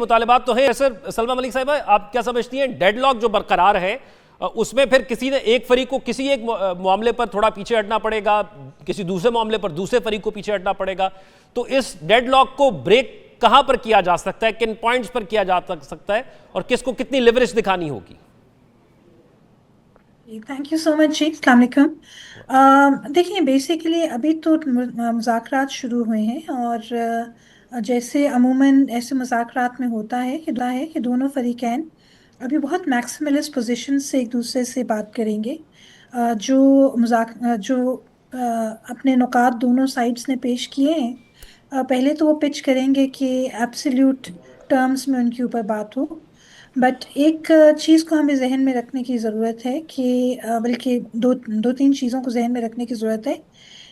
مطالبات تو ہیں. سر سلمیٰ ملک صاحبہ, آپ کیا سمجھتی ہیں ڈیڈ لاک جو برقرار ہے اس میں پھر کسی نے ایک فریق کو کسی ایک معاملے پر تھوڑا پیچھے ہٹنا پڑے گا, کسی دوسرے معاملے پر دوسرے فریق کو پیچھے ہٹنا پڑے گا, تو اس ڈیڈ لاک کو بریک کہاں پر کیا جا سکتا ہے, کن پوائنٹس پر کیا جا سکتا ہے, اور کس کو کتنی لیوریج دکھانی ہوگی؟ تھینک یو سو مچ جی. السلام علیکم. دیکھیں بیسیکلی ابھی تو مذاکرات شروع ہوئے ہیں, اور جیسے عموماً ایسے مذاکرات میں ہوتا ہے کہ دونوں فریقین ابھی بہت میکسیملسٹ پوزیشن سے ایک دوسرے سے بات کریں گے. جو اپنے نکات دونوں سائڈس نے پیش کیے ہیں, پہلے تو وہ پچ کریں گے کہ ایبسلیوٹ ٹرمز میں ان کے اوپر بات ہو. بٹ ایک چیز کو ہمیں ذہن میں رکھنے کی ضرورت ہے کہ بلکہ دو تین چیزوں کو ذہن میں رکھنے کی ضرورت ہے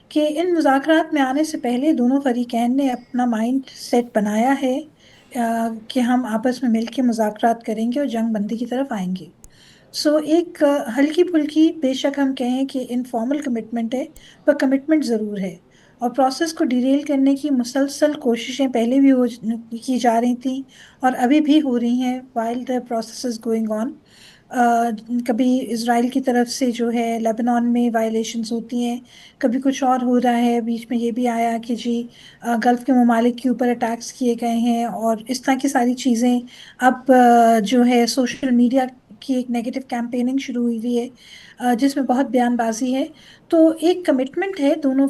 کہ ان مذاکرات میں آنے سے پہلے دونوں فریقین نے اپنا مائنڈ سیٹ بنایا ہے کہ ہم آپس میں مل کے مذاکرات کریں گے اور جنگ بندی کی طرف آئیں گے. سو ایک ہلکی پھلکی, بے شک ہم کہیں کہ انفارمل کمٹمنٹ ہے, پر کمٹمنٹ ضرور ہے. اور پروسیس کو ڈیریل کرنے کی مسلسل کوششیں پہلے بھی کی جا رہی تھیں اور ابھی بھی ہو رہی ہیں while the process is going on. کبھی اسرائیل کی طرف سے جو ہے لیبنان میں وائلیشنز ہوتی ہیں, کبھی کچھ اور ہو رہا ہے. بیچ میں یہ بھی آیا کہ جی گلف کے ممالک کے اوپر اٹیکس کیے گئے ہیں, اور اس طرح کی ساری چیزیں. اب جو ہے سوشل میڈیا کی ایک نیگیٹو کیمپیننگ شروع ہوئی ہے جس میں بہت بیان بازی ہے. تو ایک کمٹمنٹ ہے دونوں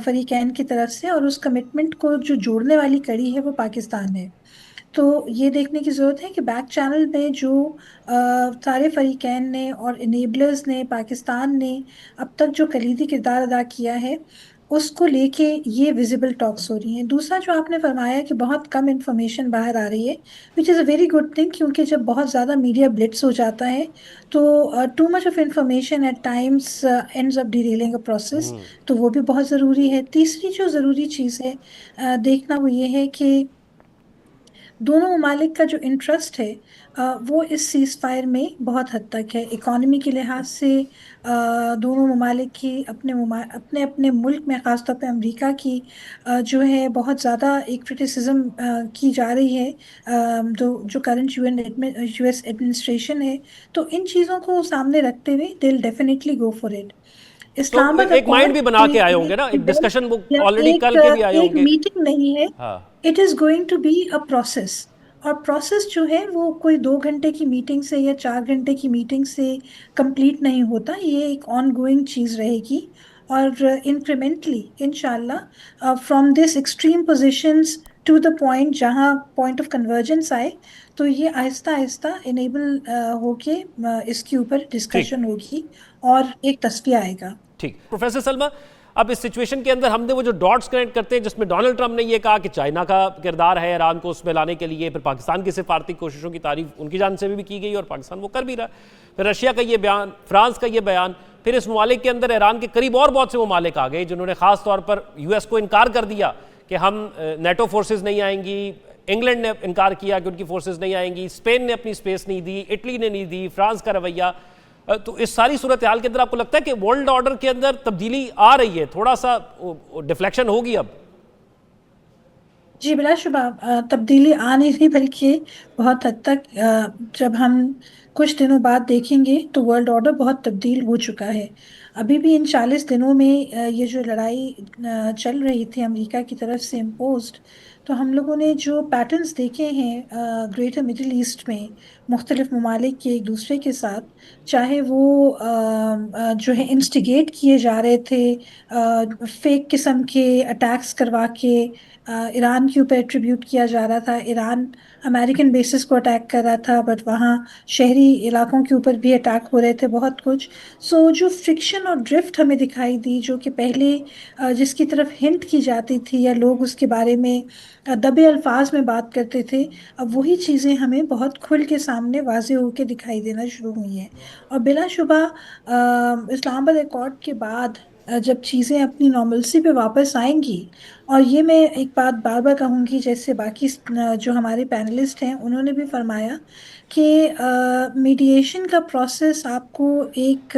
فریقین کی طرف سے, اور اس کمٹمنٹ کو جو جوڑنے والی کڑی ہے وہ پاکستان ہے. تو یہ دیکھنے کی ضرورت ہے کہ بیک چینل میں جو سارے فریقین نے اور انیبلرز نے, پاکستان نے اب تک جو کلیدی کردار ادا کیا ہے, اس کو لے کے یہ ویزیبل ٹاکس ہو رہی ہیں. دوسرا جو آپ نے فرمایا کہ بہت کم انفارمیشن باہر آ رہی ہے, وچ از اے ویری گڈ تھنگ, کیونکہ جب بہت زیادہ میڈیا بلٹس ہو جاتا ہے تو too much of information at times ends up derailing a process, تو وہ بھی بہت ضروری ہے. تیسری جو ضروری چیز ہے دیکھنا وہ یہ ہے کہ دونوں ممالک کا جو انٹرسٹ ہے وہ اس سیز فائر میں بہت حد تک ہے. اکانومی کے لحاظ سے دونوں ممالک کی اپنے اپنے ملک میں, خاص طور پہ امریکہ کی جو ہے بہت زیادہ ایک کرٹیسزم کی جا رہی ہے جو کرنٹ یو ایس ایڈمنسٹریشن ہے. تو ان چیزوں کو سامنے رکھتے ہوئے they will definitely go for it. تو اسلام آباد ایک مائنڈ اکارڈ بھی بنا کے آئے ہوں گے نا, ایک ڈسکشن وہ آلریڈی کل کے بھی آئے ایک ہوں گے. میٹنگ نہیں ہے, ہاں, it is going to be a process. اور پروسیس جو ہے وہ کوئی 2 گھنٹے کی میٹنگ سے یا 4 گھنٹے کی میٹنگ سے کمپلیٹ نہیں ہوتا. یہ ایک آن گوئنگ چیز رہے گی, اور انکریمنٹلی انشاءاللہ from this extreme positions to the point جہاں پوائنٹ آف کنورجنس آئے, تو یہ آہستہ آہستہ انیبل ہو کے اس کے اوپر ٹھیک ڈسکشن ہوگی اور ایک تصفیہ آئے گا. ٹھیک. پروفیسر سلمیٰ, اب اس سچویشن کے اندر ہم نے وہ جو ڈاٹس کنیکٹ کرتے ہیں جس میں ڈونلڈ ٹرمپ نے یہ کہا کہ چائنا کا کردار ہے ایران کو اس میں لانے کے لیے, پھر پاکستان کی سفارتی کوششوں کی تعریف ان کی جانب سے بھی کی گئی اور پاکستان وہ کر بھی رہا, پھر رشیا کا یہ بیان, فرانس کا یہ بیان, پھر اس ممالک کے اندر ایران کے قریب اور بہت سے ممالک آ گئے جنہوں نے خاص طور پر یو ایس کو انکار کر دیا کہ ہم نیٹو فورسز نہیں آئیں گی, انگلینڈ نے انکار کیا کہ ان کی فورسز نہیں آئیں گی, اسپین نے اپنی اسپیس نہیں دی, اٹلی نے نہیں دی, فرانس کا رویہ. تو اس ساری صورتحال کے اندر آپ کو لگتا ہے کہ ورلڈ آرڈر کے اندر تبدیلی آ رہی ہے, تھوڑا سا ڈیفلیکشن ہوگی اب؟ جی بلا شبہ تبدیلی آ نہیں رہی, بلکہ بہت حد تک جب ہم کچھ دنوں بعد دیکھیں گے تو ورلڈ آرڈر بہت تبدیل ہو چکا ہے. ابھی بھی ان 40 دنوں میں یہ جو لڑائی چل رہی تھی امریکہ کی طرف سے امپوزڈ, تو ہم لوگوں نے جو پیٹرنز دیکھے ہیں گریٹر مڈل ایسٹ میں مختلف ممالک کے ایک دوسرے کے ساتھ, چاہے وہ جو ہے انسٹیگیٹ کیے جا رہے تھے, فیک قسم کے اٹیکس کروا کے ایران کے اوپر ایٹریبیوٹ کیا جا رہا تھا, ایران امریکن بیسز کو اٹیک کر رہا تھا, بٹ وہاں شہری علاقوں کے اوپر بھی اٹیک ہو رہے تھے, بہت کچھ. سو جو فرکشن اور ڈرفٹ ہمیں دکھائی دی, جو کہ پہلے جس کی طرف ہنٹ کی جاتی تھی یا لوگ اس کے بارے میں دبے الفاظ میں بات کرتے تھے, اب وہی چیزیں ہمیں بہت کھل کے سامنے واضح ہو کے دکھائی دینا شروع ہوئی ہیں. اور بلا شبہ اسلام آباد ایکارڈ کے بعد جب چیزیں اپنی نارملسی پہ واپس آئیں گی, اور یہ میں ایک بات بار بار کہوں گی, جیسے باقی جو ہمارے پینلسٹ ہیں انہوں نے بھی فرمایا کہ میڈیشن کا پروسیس آپ کو ایک